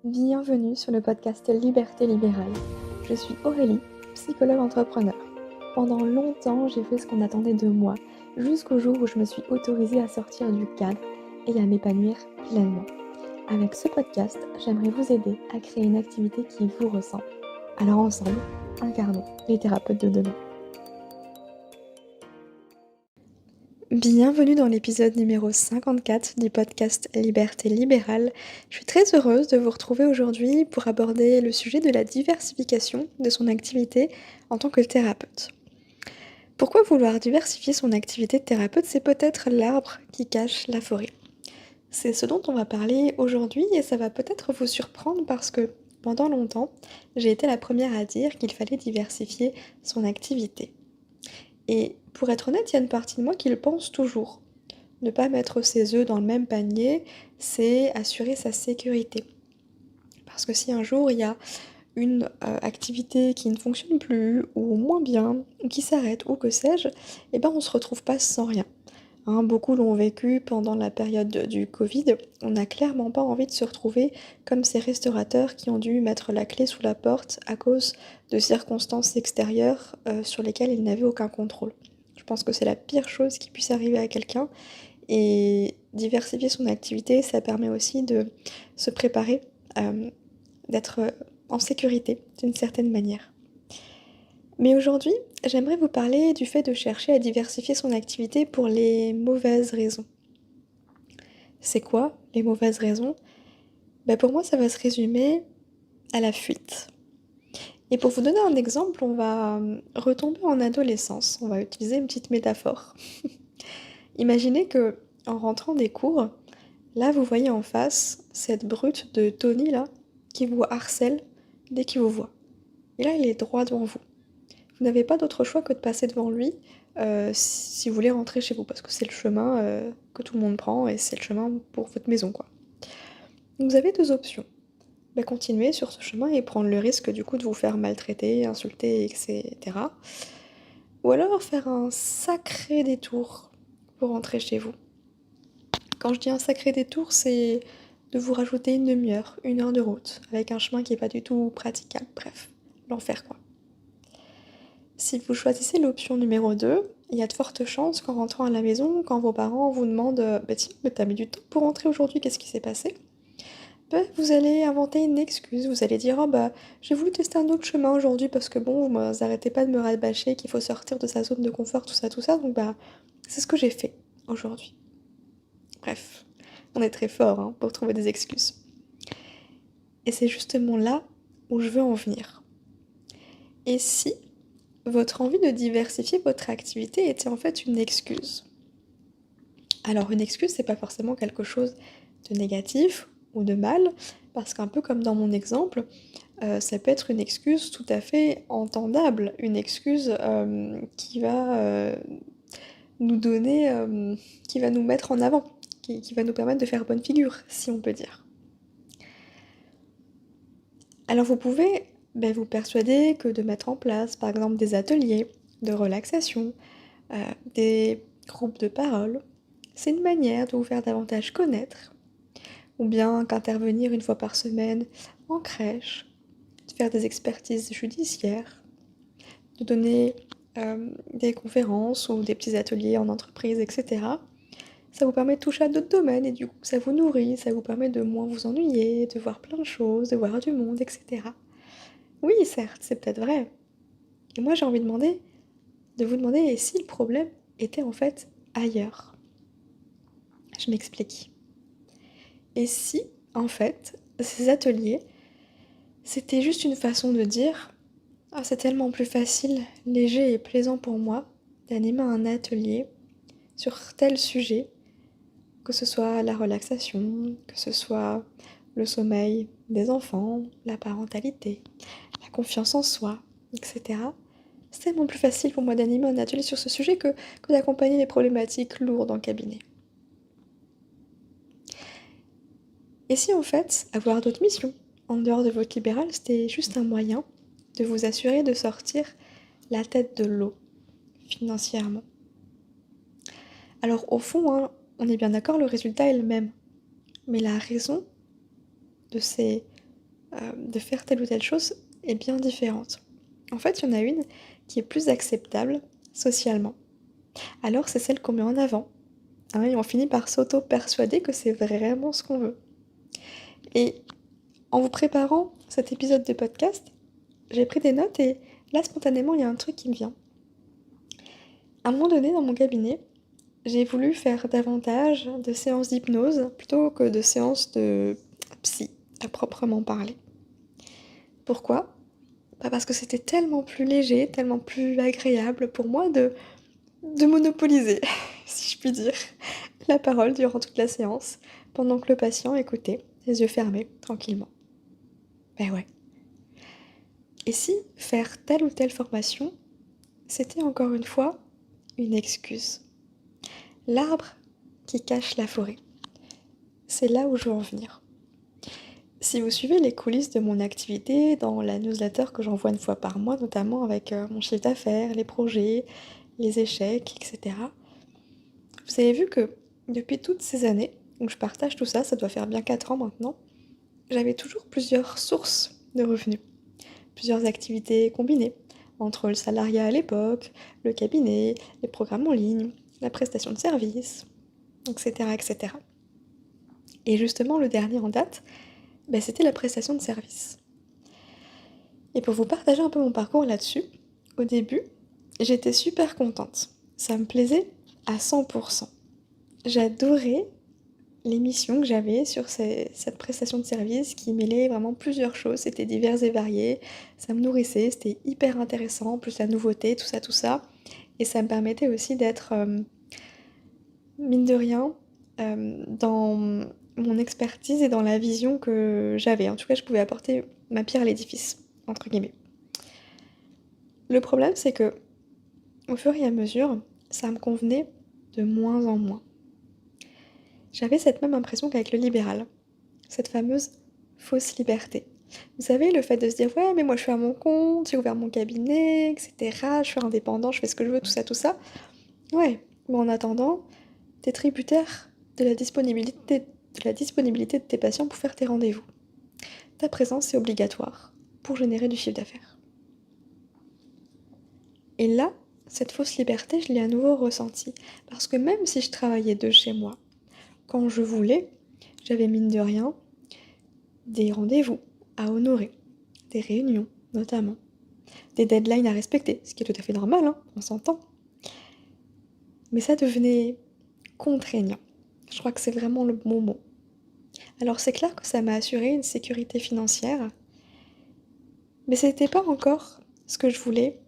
Bienvenue sur le podcast Liberté libérale. Je suis Aurélie, psychologue entrepreneur. Pendant longtemps, j'ai fait ce qu'on attendait de moi, jusqu'au jour où je me suis autorisée à sortir du cadre et à m'épanouir pleinement. Avec ce podcast, j'aimerais vous aider à créer une activité qui vous ressemble. Alors ensemble, incarnons les thérapeutes de demain. Bienvenue dans l'épisode numéro 54 du podcast Liberté libérale. Je suis très heureuse de vous retrouver aujourd'hui pour aborder le sujet de la diversification de son activité en tant que thérapeute. Pourquoi vouloir diversifier son activité de thérapeute? C'est peut-être l'arbre qui cache la forêt. C'est ce dont on va parler aujourd'hui et ça va peut-être vous surprendre parce que pendant longtemps, j'ai été la première à dire qu'il fallait diversifier son activité. Et pour être honnête, il y a une partie de moi qui le pense toujours. Ne pas mettre ses œufs dans le même panier, c'est assurer sa sécurité. Parce que si un jour il y a une activité qui ne fonctionne plus, ou moins bien, ou qui s'arrête, ou que sais-je, eh ben on se retrouve pas sans rien. Hein, beaucoup l'ont vécu pendant la période du Covid. On n'a clairement pas envie de se retrouver comme ces restaurateurs qui ont dû mettre la clé sous la porte à cause de circonstances extérieures sur lesquelles ils n'avaient aucun contrôle. Je pense que c'est la pire chose qui puisse arriver à quelqu'un et diversifier son activité, ça permet aussi de se préparer, d'être, en sécurité d'une certaine manière. Mais aujourd'hui, j'aimerais vous parler du fait de chercher à diversifier son activité pour les mauvaises raisons. C'est quoi les mauvaises raisons? Pour moi, ça va se résumer à la fuite. Et pour vous donner un exemple, on va, retomber en adolescence. On va utiliser une petite métaphore. Imaginez que, en rentrant des cours, là, vous voyez en face cette brute de Tony là, qui vous harcèle dès qu'il vous voit. Et là, il est droit devant vous. Vous n'avez pas d'autre choix que de passer devant lui, si vous voulez rentrer chez vous, parce que c'est le chemin, que tout le monde prend et c'est le chemin pour votre maison, quoi. Donc vous avez 2 options. Continuer sur ce chemin et prendre le risque du coup de vous faire maltraiter, insulter et cetera. Ou alors faire un sacré détour pour rentrer chez vous. Quand je dis un sacré détour, c'est de vous rajouter une demi-heure, 1 heure de route, avec un chemin qui est pas du tout praticable. Bref, l'enfer quoi. Si vous choisissez l'option numéro 2, il y a de fortes chances qu'en rentrant à la maison, quand vos parents vous demandent tiens, mais t'as mis du temps pour rentrer aujourd'hui, qu'est-ce qui s'est passé? Vous allez inventer une excuse, vous allez dire: «Oh j'ai voulu tester un autre chemin aujourd'hui parce que bon, vous arrêtez pas de me rabâcher qu'il faut sortir de sa zone de confort, tout ça, donc c'est ce que j'ai fait aujourd'hui». Bref, on est très fort, hein, pour trouver des excuses. Et c'est justement là où je veux en venir. Et si votre envie de diversifier votre activité était en fait une excuse? Alors une excuse, c'est pas forcément quelque chose de négatif ou de mal, parce qu'un peu comme dans mon exemple, ça peut être une excuse tout à fait entendable, une excuse, qui va, nous donner, qui va nous mettre en avant, qui va nous permettre de faire bonne figure, si on peut dire. Alors vous pouvez, vous persuader que de mettre en place, par exemple, des ateliers de relaxation, des groupes de parole, c'est une manière de vous faire davantage connaître, ou bien qu'intervenir 1 fois par semaine en crèche, de faire des expertises judiciaires, de donner, des conférences ou des petits ateliers en entreprise et cetera. Ça vous permet de toucher à d'autres domaines et du coup ça vous nourrit, ça vous permet de moins vous ennuyer, de voir plein de choses, de voir du monde et cetera. Oui, certes, c'est peut-être vrai. Et moi j'ai envie de vous demander, et si le problème était en fait ailleurs? Je m'explique. Et si, en fait, ces ateliers, c'était juste une façon de dire: «Ah, c'est tellement plus facile, léger et plaisant pour moi d'animer un atelier sur tel sujet», que ce soit la relaxation, que ce soit le sommeil des enfants, la parentalité, la confiance en soi, et cetera. C'est tellement plus facile pour moi d'animer un atelier sur ce sujet que d'accompagner les problématiques lourdes en cabinet. Et si en fait, avoir d'autres missions, en dehors de votre libéral, c'était juste un moyen de vous assurer de sortir la tête de l'eau, financièrement? Alors au fond, hein, on est bien d'accord, le résultat est le même. Mais la raison de ces de faire telle ou telle chose est bien différente. En fait, il y en a une qui est plus acceptable socialement. Alors c'est celle qu'on met en avant, hein, et on finit par s'auto-persuader que c'est vraiment ce qu'on veut. Et en vous préparant cet épisode de podcast, j'ai pris des notes et là, spontanément, il y a un truc qui me vient. À un moment donné, dans mon cabinet, j'ai voulu faire davantage de séances d'hypnose plutôt que de séances de psy, à proprement parler. Pourquoi? Bah parce que c'était tellement plus léger, tellement plus agréable pour moi de monopoliser, si je puis dire, la parole durant toute la séance, pendant que le patient écoutait, les yeux fermés, tranquillement. Ben ouais. Et si faire telle ou telle formation, c'était encore une fois une excuse? L'arbre qui cache la forêt. C'est là où je veux en venir. Si vous suivez les coulisses de mon activité dans la newsletter que j'envoie une fois par mois, notamment avec mon chiffre d'affaires, les projets, les échecs, etc., vous avez vu que depuis toutes ces années où je partage tout ça, ça doit faire bien 4 ans maintenant, j'avais toujours plusieurs sources de revenus, plusieurs activités combinées, entre le salariat à l'époque, le cabinet, les programmes en ligne, la prestation de services, etc., etc. Et justement, le dernier en date, c'était la prestation de service. Et pour vous partager un peu mon parcours là-dessus, au début, j'étais super contente. Ça me plaisait à 100%. J'adorais les missions que j'avais sur cette prestation de service qui mêlait vraiment plusieurs choses. C'était divers et varié, ça me nourrissait, c'était hyper intéressant, plus la nouveauté, tout ça, tout ça. Et ça me permettait aussi d'être, mine de rien, dans mon expertise et dans la vision que j'avais. En tout cas, je pouvais apporter ma pierre à l'édifice, entre guillemets. Le problème, c'est que au fur et à mesure, ça me convenait de moins en moins. J'avais cette même impression qu'avec le libéral, cette fameuse fausse liberté. Vous savez, le fait de se dire ouais, mais moi je suis à mon compte, j'ai ouvert mon cabinet, etc. Je suis indépendant, je fais ce que je veux, tout ça, tout ça. Ouais, mais en attendant, t'es tributaire de la disponibilité de tes patients pour faire tes rendez-vous. Ta présence est obligatoire pour générer du chiffre d'affaires. Et là, cette fausse liberté, je l'ai à nouveau ressentie. Parce que même si je travaillais de chez moi, quand je voulais, j'avais mine de rien des rendez-vous à honorer, des réunions notamment, des deadlines à respecter, ce qui est tout à fait normal, hein, on s'entend. Mais ça devenait contraignant. Je crois que c'est vraiment le bon mot. Alors c'est clair que ça m'a assuré une sécurité financière, mais c'était pas encore ce que je voulais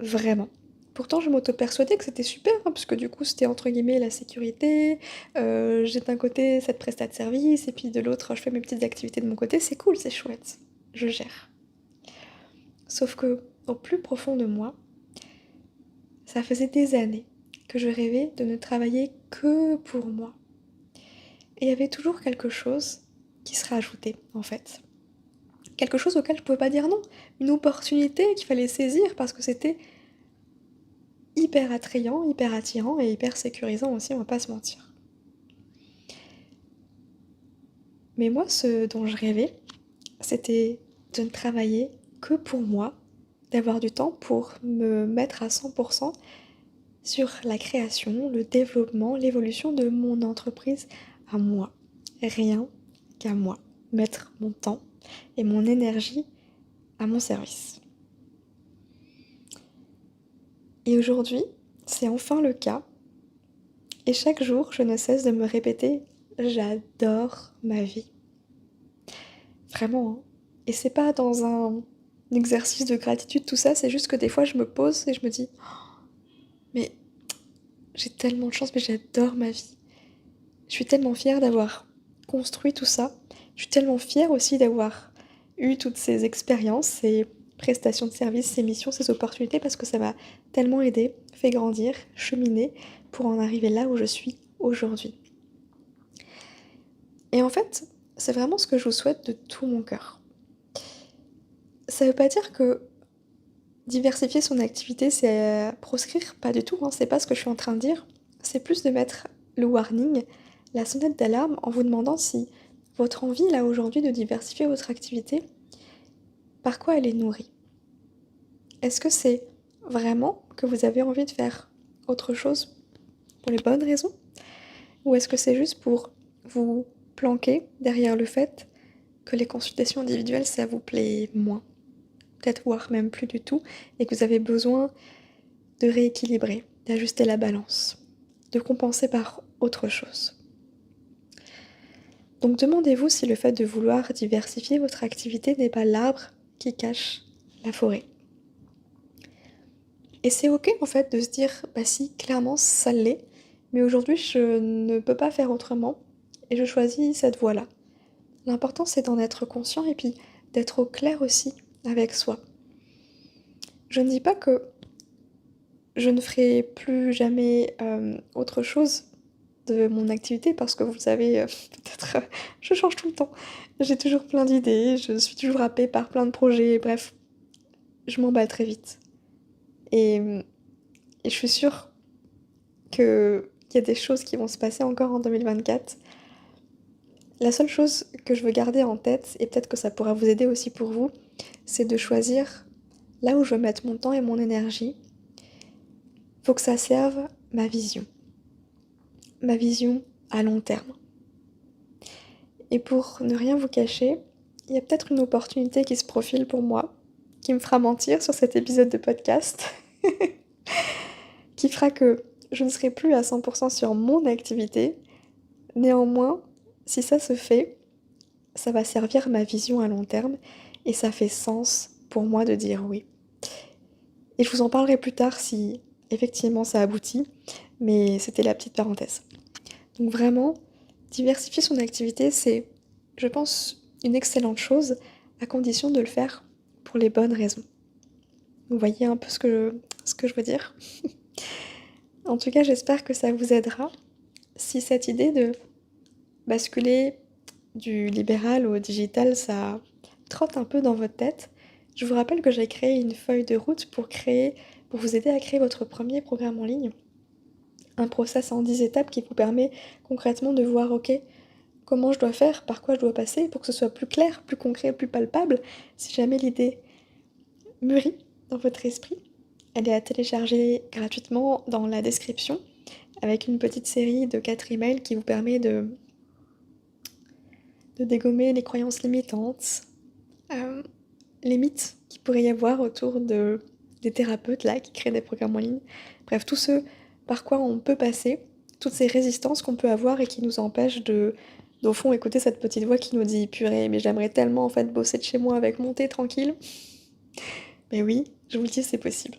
vraiment. Pourtant, je m'auto-persuadais que c'était super, hein, parce que du coup, c'était entre guillemets la sécurité. J'ai d'un côté cette prestat de service, et puis de l'autre, je fais mes petites activités de mon côté. C'est cool, c'est chouette. Je gère. Sauf que, au plus profond de moi, ça faisait des années que je rêvais de ne travailler que pour moi. Et il y avait toujours quelque chose qui se rajoutait, en fait. Quelque chose auquel je pouvais pas dire non. Une opportunité qu'il fallait saisir parce que c'était hyper attrayant, hyper attirant et hyper sécurisant aussi, on va pas se mentir. Mais moi, ce dont je rêvais, c'était de ne travailler que pour moi, d'avoir du temps pour me mettre à 100% sur la création, le développement, l'évolution de mon entreprise à moi. Rien qu'à moi. Mettre mon temps et mon énergie à mon service. Et aujourd'hui, c'est enfin le cas. Et chaque jour, je ne cesse de me répéter « J'adore ma vie ». Vraiment, hein. Et c'est pas dans un exercice de gratitude, tout ça, c'est juste que des fois, je me pose et je me dis « Mais j'ai tellement de chance, mais j'adore ma vie ». Je suis tellement fière d'avoir construit tout ça. Je suis tellement fière aussi d'avoir eu toutes ces expériences, ces prestations de services, ces missions, ces opportunités, parce que ça m'a tellement aidée, fait grandir, cheminer, pour en arriver là où je suis aujourd'hui. Et en fait, c'est vraiment ce que je vous souhaite de tout mon cœur. Ça veut pas dire que diversifier son activité, c'est proscrire, pas du tout, hein, c'est pas ce que je suis en train de dire. C'est plus de mettre le warning, la sonnette d'alarme, en vous demandant si votre envie là aujourd'hui de diversifier votre activité, par quoi elle est nourrie? Est-ce que c'est vraiment que vous avez envie de faire autre chose pour les bonnes raisons? Ou est-ce que c'est juste pour vous planquer derrière le fait que les consultations individuelles, ça vous plaît moins? Peut-être voire même plus du tout et que vous avez besoin de rééquilibrer, d'ajuster la balance, de compenser par autre chose. Donc demandez-vous si le fait de vouloir diversifier votre activité n'est pas l'arbre qui cache la forêt. Et c'est OK en fait de se dire: «Bah si, clairement ça l'est, mais aujourd'hui je ne peux pas faire autrement et je choisis cette voie-là». L'important c'est d'en être conscient et puis d'être au clair aussi avec soi. Je ne dis pas que je ne ferai plus jamais, autre chose de mon activité parce que vous savez, peut-être, je change tout le temps. J'ai toujours plein d'idées, je suis toujours happée par plein de projets, bref, je m'emballe très vite et et je suis sûre qu'il y a des choses qui vont se passer encore en 2024. La seule chose que je veux garder en tête et peut-être que ça pourra vous aider aussi pour vous, c'est de choisir là où je veux mettre mon temps et mon énergie. Faut que ça serve ma vision à long terme. Et pour ne rien vous cacher, il y a peut-être une opportunité qui se profile pour moi, qui me fera mentir sur cet épisode de podcast, qui fera que je ne serai plus à 100 sur mon activité. Néanmoins, si ça se fait, ça va servir ma vision à long terme et ça fait sens pour moi de dire oui. Et je vous en parlerai plus tard si effectivement ça aboutit, mais c'était la petite parenthèse. Donc vraiment, diversifier son activité, c'est, je pense, une excellente chose, à condition de le faire pour les bonnes raisons. Vous voyez un peu ce que je veux dire? En tout cas, j'espère que ça vous aidera. Si cette idée de basculer du libéral au digital, ça trotte un peu dans votre tête, je vous rappelle que j'ai créé une feuille de route pour vous aider à créer votre premier programme en ligne. Un process en 10 étapes qui vous permet concrètement de voir, OK, comment je dois faire, par quoi je dois passer pour que ce soit plus clair, plus concret, plus palpable, si jamais l'idée mûrit dans votre esprit. Elle est à télécharger gratuitement dans la description, avec une petite série de 4 emails qui vous permet de dégommer les croyances limitantes, hem, les mythes qu'il pourrait y avoir autour des thérapeutes là qui créent des programmes en ligne. Bref, tout ce par quoi on peut passer, toutes ces résistances qu'on peut avoir et qui nous empêchent d'au fond écouter cette petite voix qui nous dit: «Purée, mais j'aimerais tellement en fait bosser de chez moi avec mon thé tranquille». Mais oui, je vous le dis, c'est possible.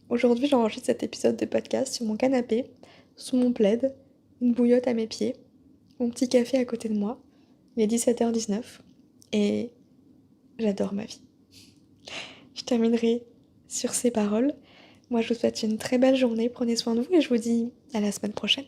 Aujourd'hui, j'enregistre cet épisode de podcast sur mon canapé, sous mon plaid, une bouillotte à mes pieds, mon petit café à côté de moi. Il est 17h19 et j'adore ma vie. Je terminerai sur ces paroles. Moi, je vous souhaite une très belle journée, prenez soin de vous et je vous dis à la semaine prochaine.